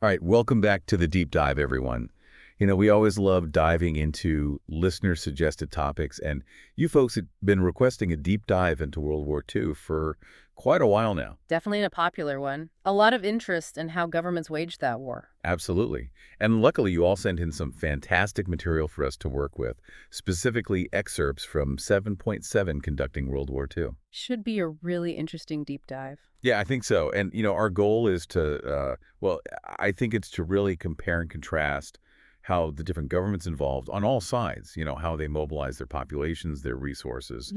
All right, welcome back to the deep dive, everyone. We always love diving into listener-suggested topics, and you folks have been requesting a deep dive into World War II for quite a while now. Definitely a popular one. A lot of interest in how governments waged that war. Absolutely. And luckily, you all sent in some fantastic material for us to work with, specifically excerpts from 7.7 Conducting World War II. Should be a really interesting deep dive. Yeah, I think so. And, our goal is to, well, I think it's to really compare and contrast how the different governments involved on all sides, how they mobilize their populations, their resources,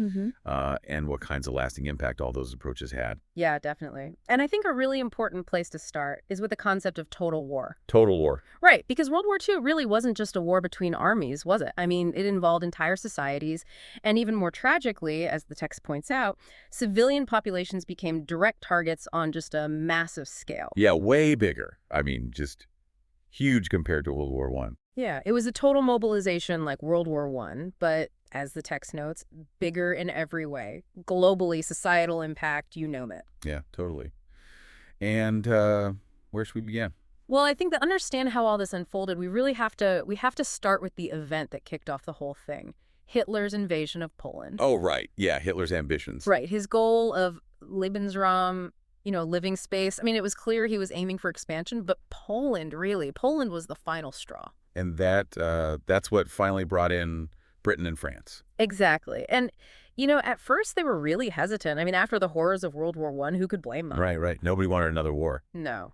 and what kinds of lasting impact all those approaches had. Yeah, definitely. And I think a really important place to start is with the concept of total war. Total war. Right, because World War II really wasn't just a war between armies, was it? I mean, it involved entire societies, and even more tragically, as the text points out, civilian populations became direct targets on just a massive scale. Yeah, way bigger. I mean, just huge compared to World War One. Yeah, it was a total mobilization like World War One, but as the text notes, bigger in every way. Globally, societal impact, you name it. Yeah, totally. And where should we begin? Well, I think to understand how all this unfolded, we have to start with the event that kicked off the whole thing. Hitler's invasion of Poland. Oh, right. Yeah, Hitler's ambitions. Right, his goal of Lebensraum, living space. I mean, it was clear he was aiming for expansion, but Poland was the final straw. And that's what finally brought in Britain and France. Exactly. And, at first they were really hesitant. I mean, after the horrors of World War One, who could blame them? Right, right. Nobody wanted another war. No.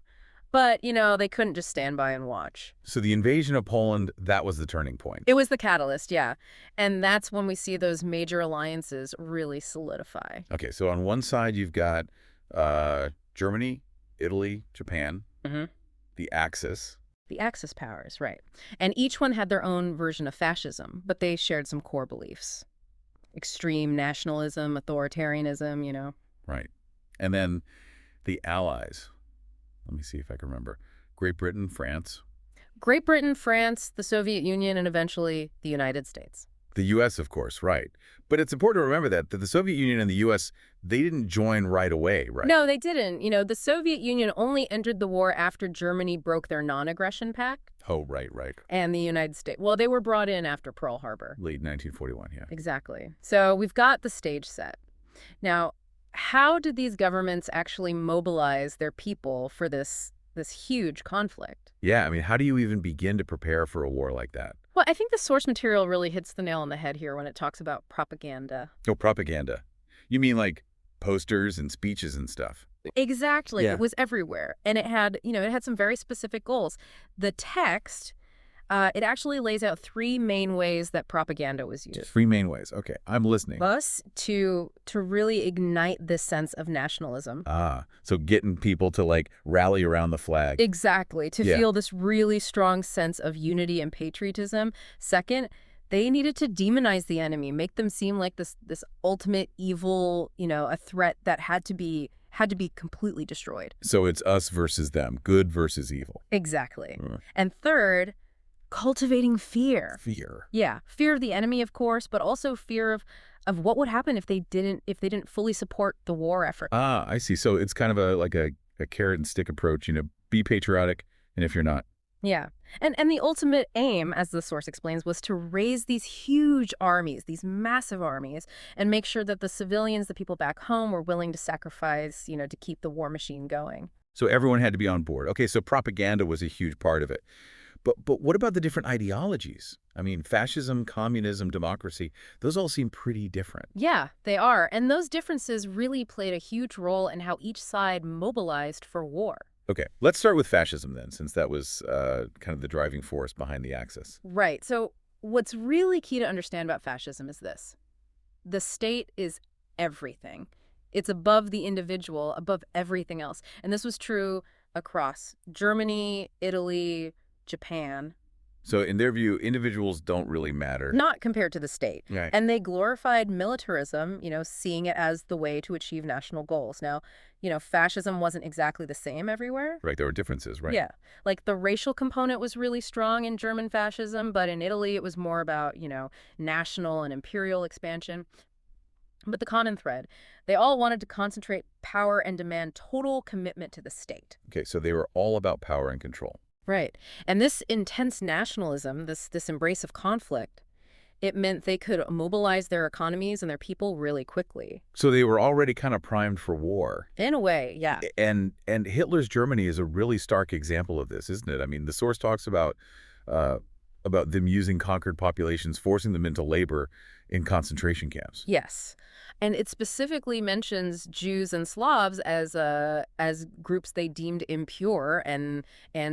But, they couldn't just stand by and watch. So the invasion of Poland, that was the turning point. It was the catalyst, yeah. And that's when we see those major alliances really solidify. Okay, so on one side you've got Germany, Italy, Japan, hmm the Axis. The Axis powers, right. And each one had their own version of fascism, but they shared some core beliefs. Extreme nationalism, authoritarianism. Right. And then the Allies. Let me see if I can remember. Great Britain, France. Great Britain, France, the Soviet Union, and eventually the United States. The U.S., of course, right. But it's important to remember that the Soviet Union and the U.S., they didn't join right away, right? No, they didn't. The Soviet Union only entered the war after Germany broke their non-aggression pact. Oh, right, right. And the United States. Well, they were brought in after Pearl Harbor. Late 1941, yeah. Exactly. So we've got the stage set. Now, how did these governments actually mobilize their people for this huge conflict? Yeah, I mean, how do you even begin to prepare for a war like that? Well, I think the source material really hits the nail on the head here when it talks about propaganda. Oh, propaganda. You mean like posters and speeches and stuff? Exactly. Yeah. It was everywhere. And it had some very specific goals. The text, it actually lays out three main ways that propaganda was used. Three main ways. Okay, I'm listening. Thus, to really ignite this sense of nationalism. So getting people to like rally around the flag. Exactly. To Yeah. feel this really strong sense of unity and patriotism. Second, they needed to demonize the enemy, make them seem like this ultimate evil, a threat that had to be completely destroyed. So it's us versus them, good versus evil. Exactly. Mm. And third, cultivating fear. Fear. Yeah, fear of the enemy, of course, but also fear of what would happen if they didn't fully support the war effort. I see. So it's kind of like a carrot and stick approach, be patriotic, and if you're not. Yeah. And the ultimate aim, as the source explains, was to raise these huge armies, these massive armies, and make sure that the civilians, the people back home, were willing to sacrifice, to keep the war machine going. So everyone had to be on board. Okay, so propaganda was a huge part of it. But what about the different ideologies? I mean, fascism, communism, democracy, those all seem pretty different. Yeah, they are. And those differences really played a huge role in how each side mobilized for war. Okay, let's start with fascism then, since that was kind of the driving force behind the Axis. Right. So what's really key to understand about fascism is this. The state is everything. It's above the individual, above everything else. And this was true across Germany, Italy, Japan. So in their view, individuals don't really matter. Not compared to the state. Right. And they glorified militarism, seeing it as the way to achieve national goals. Now, fascism wasn't exactly the same everywhere. Right, there were differences, right? Yeah. Like the racial component was really strong in German fascism, but in Italy it was more about, national and imperial expansion. But the common thread, they all wanted to concentrate power and demand total commitment to the state. Okay, so they were all about power and control. Right. And this intense nationalism, this embrace of conflict, it meant they could mobilize their economies and their people really quickly. So they were already kind of primed for war. In a way, yeah. And Hitler's Germany is a really stark example of this, isn't it? I mean, the source talks about them using conquered populations, forcing them into labor in concentration camps. Yes. And it specifically mentions Jews and Slavs as groups they deemed impure and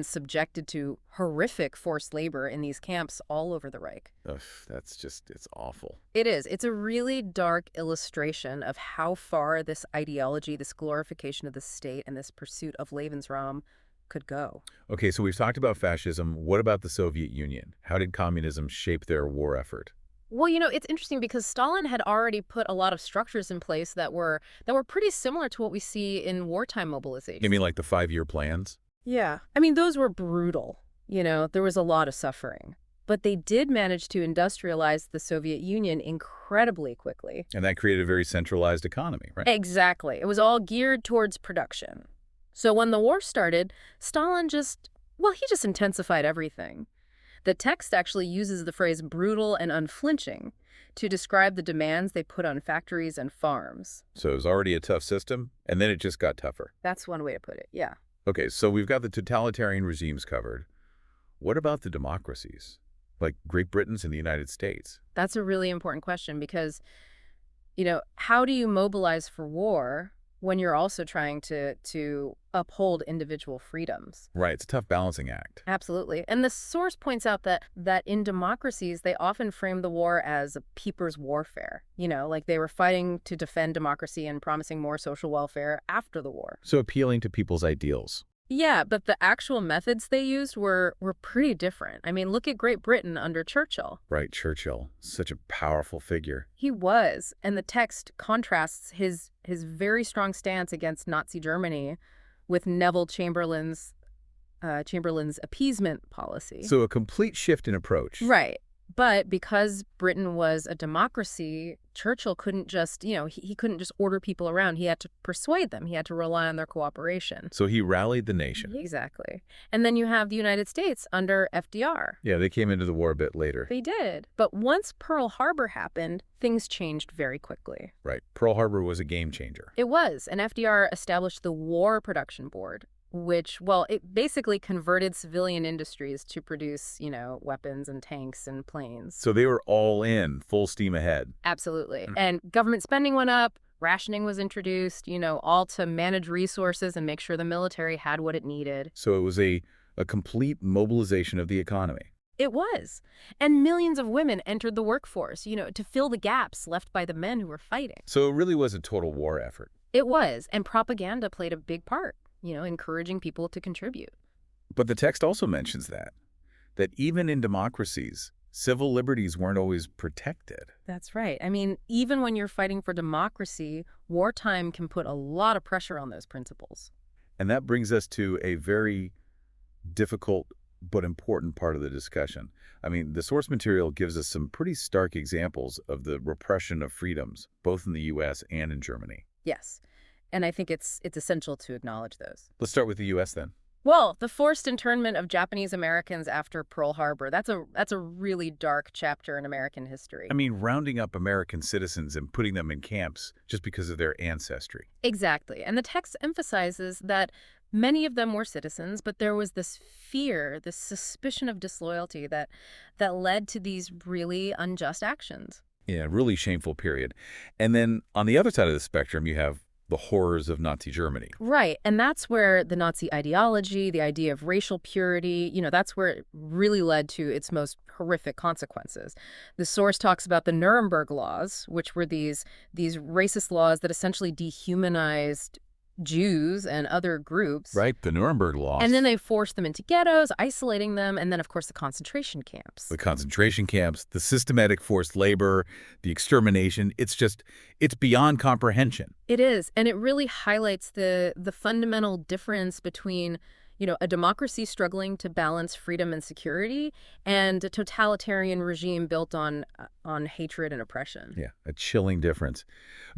subjected to horrific forced labor in these camps all over the Reich. Ugh, it's awful. It is. It's a really dark illustration of how far this ideology, this glorification of the state, and this pursuit of Lebensraum could go. Okay, so we've talked about fascism. What about the Soviet Union? How did communism shape their war effort? Well, it's interesting because Stalin had already put a lot of structures in place that were pretty similar to what we see in wartime mobilization. You mean like the 5-year plans? Yeah. I mean, those were brutal. There was a lot of suffering. But they did manage to industrialize the Soviet Union incredibly quickly. And that created a very centralized economy, right? Exactly. It was all geared towards production. So when the war started, Stalin he just intensified everything. The text actually uses the phrase brutal and unflinching to describe the demands they put on factories and farms. So it was already a tough system, and then it just got tougher. That's one way to put it, yeah. Okay, so we've got the totalitarian regimes covered. What about the democracies, like Great Britain's and the United States? That's a really important question because, how do you mobilize for war when you're also trying to uphold individual freedoms? Right, it's a tough balancing act. Absolutely. And the source points out that in democracies, they often frame the war as a people's warfare. Like they were fighting to defend democracy and promising more social welfare after the war. So appealing to people's ideals. Yeah, but the actual methods they used were pretty different. I mean, look at Great Britain under Churchill. Right, Churchill. Such a powerful figure. He was. And the text contrasts his very strong stance against Nazi Germany with Neville Chamberlain's appeasement policy. So a complete shift in approach. Right. But because Britain was a democracy, Churchill couldn't just, he couldn't just order people around. He had to persuade them. He had to rely on their cooperation. So he rallied the nation. Exactly. And then you have the United States under FDR. Yeah, they came into the war a bit later. They did. But once Pearl Harbor happened, things changed very quickly. Right. Pearl Harbor was a game changer. It was. And FDR established the War Production Board, which, it basically converted civilian industries to produce, weapons and tanks and planes. So they were all in, full steam ahead. Absolutely. And government spending went up, rationing was introduced, all to manage resources and make sure the military had what it needed. So it was a complete mobilization of the economy. It was. And millions of women entered the workforce, to fill the gaps left by the men who were fighting. So it really was a total war effort. It was. And propaganda played a big part. Encouraging people to contribute. But the text also mentions that even in democracies, civil liberties weren't always protected. That's right. I mean, even when you're fighting for democracy, wartime can put a lot of pressure on those principles. And that brings us to a very difficult but important part of the discussion. I mean, the source material gives us some pretty stark examples of the repression of freedoms, both in the U.S. and in Germany. Yes. And I think it's essential to acknowledge those. Let's start with the U.S. then. Well, the forced internment of Japanese Americans after Pearl Harbor, that's a really dark chapter in American history. I mean, rounding up American citizens and putting them in camps just because of their ancestry. Exactly. And the text emphasizes that many of them were citizens, but there was this fear, this suspicion of disloyalty that led to these really unjust actions. Yeah, really shameful period. And then on the other side of the spectrum, you have the horrors of Nazi Germany. Right. And that's where the Nazi ideology, the idea of racial purity, that's where it really led to its most horrific consequences. The source talks about the Nuremberg laws, which were these racist laws that essentially dehumanized Jews and other groups. Right, the Nuremberg laws. And then they forced them into ghettos, isolating them, and then, of course, the concentration camps. The concentration camps, the systematic forced labor, the extermination, it's beyond comprehension. It is, and it really highlights the fundamental difference between, A democracy struggling to balance freedom and security, and a totalitarian regime built on hatred and oppression. Yeah, a chilling difference.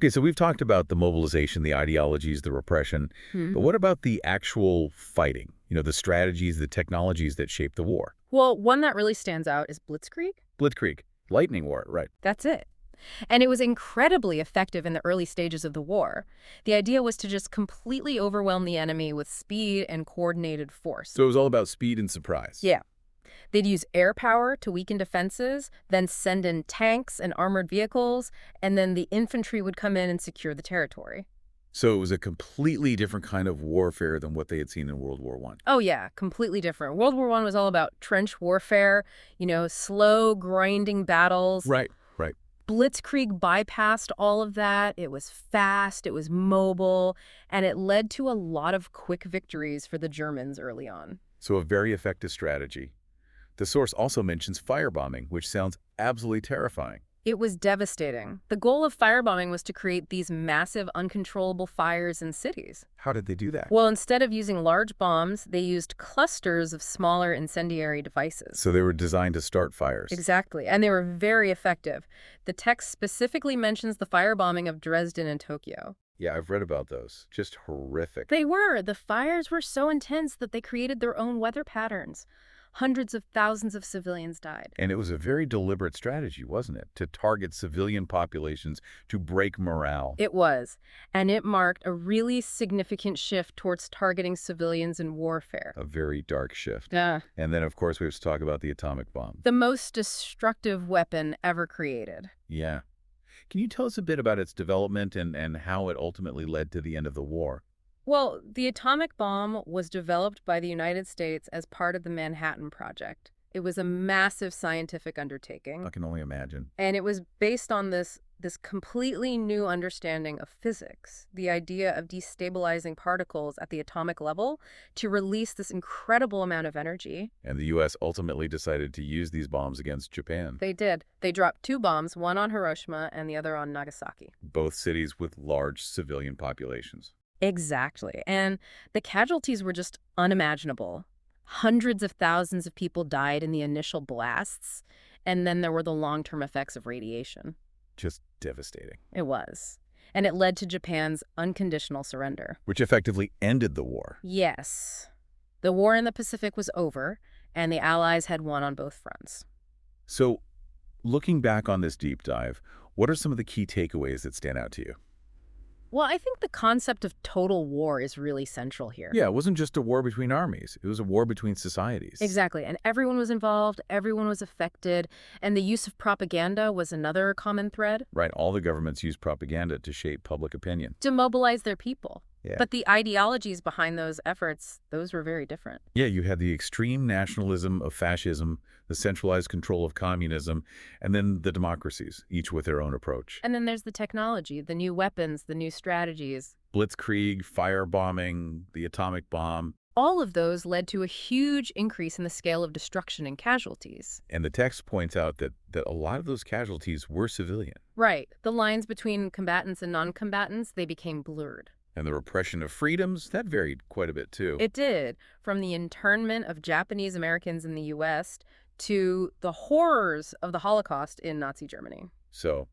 Okay, so we've talked about the mobilization, the ideologies, the repression, but what about the actual fighting? The strategies, the technologies that shape the war? Well, one that really stands out is Blitzkrieg. Blitzkrieg, lightning war, right? That's it. And it was incredibly effective in the early stages of the war. The idea was to just completely overwhelm the enemy with speed and coordinated force. So it was all about speed and surprise. Yeah. They'd use air power to weaken defenses, then send in tanks and armored vehicles, and then the infantry would come in and secure the territory. So it was a completely different kind of warfare than what they had seen in World War I. Oh, yeah, completely different. World War I was all about trench warfare, slow, grinding battles. Right, right. Blitzkrieg bypassed all of that. It was fast, it was mobile, and it led to a lot of quick victories for the Germans early on. So a very effective strategy. The source also mentions firebombing, which sounds absolutely terrifying. It was devastating. The goal of firebombing was to create these massive, uncontrollable fires in cities. How did they do that? Well, instead of using large bombs, they used clusters of smaller incendiary devices. So they were designed to start fires. Exactly, and they were very effective. The text specifically mentions the firebombing of Dresden and Tokyo. Yeah, I've read about those. Just horrific. They were. The fires were so intense that they created their own weather patterns. Hundreds of thousands of civilians died. And it was a very deliberate strategy, wasn't it? To target civilian populations, to break morale. It was, and it marked a really significant shift towards targeting civilians in warfare. A very dark shift. Yeah. And then, of course, we have to talk about the atomic bomb. The most destructive weapon ever created. Yeah. Can you tell us a bit about its development and how it ultimately led to the end of the war? Well, the atomic bomb was developed by the United States as part of the Manhattan Project. It was a massive scientific undertaking, I can only imagine. and it was based on this completely new understanding of physics, the idea of destabilizing particles at the atomic level to release this incredible amount of energy. And the U.S. ultimately decided to use these bombs against Japan, They did. They dropped two bombs, one on Hiroshima and the other on Nagasaki. both cities with large civilian populations. Exactly. And the casualties were just unimaginable. Hundreds of thousands of people died in the initial blasts, and then there were the long-term effects of radiation. Just devastating. It was. And it led to Japan's unconditional surrender. Which effectively ended the war. Yes. The war in the Pacific was over, and the Allies had won on both fronts. So, looking back on this deep dive, what are some of the key takeaways that stand out to you? Well, I think the concept of total war is really central here. Yeah, it wasn't just a war between armies. It was a war between societies. Exactly. And everyone was involved, everyone was affected, and the use of propaganda was another common thread. Right, all the governments used propaganda to shape public opinion. To mobilize their people. Yeah. But the ideologies behind those efforts, those were very different. Yeah, you had the extreme nationalism of fascism, the centralized control of communism, and then the democracies, each with their own approach. And then there's the technology, the new weapons, the new strategies. Blitzkrieg, firebombing, the atomic bomb. All of those led to a huge increase in the scale of destruction and casualties. And the text points out that a lot of those casualties were civilian. Right. The lines between combatants and non-combatants, they became blurred. And the repression of freedoms, that varied quite a bit too. It did, from the internment of Japanese Americans in the U.S. to the horrors of the Holocaust in Nazi Germany. So,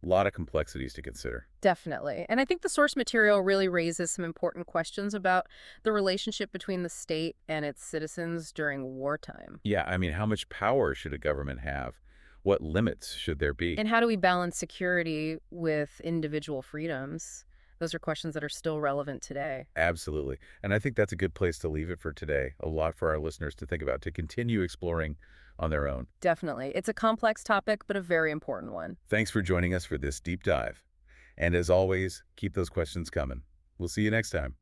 a lot of complexities to consider. Definitely. And I think the source material really raises some important questions about the relationship between the state and its citizens during wartime. Yeah, I mean, how much power should a government have? What limits should there be? And how do we balance security with individual freedoms? Those are questions that are still relevant today. Absolutely. And I think that's a good place to leave it for today. A lot for our listeners to think about, to continue exploring on their own. Definitely. It's a complex topic, but a very important one. Thanks for joining us for this deep dive. And as always, keep those questions coming. We'll see you next time.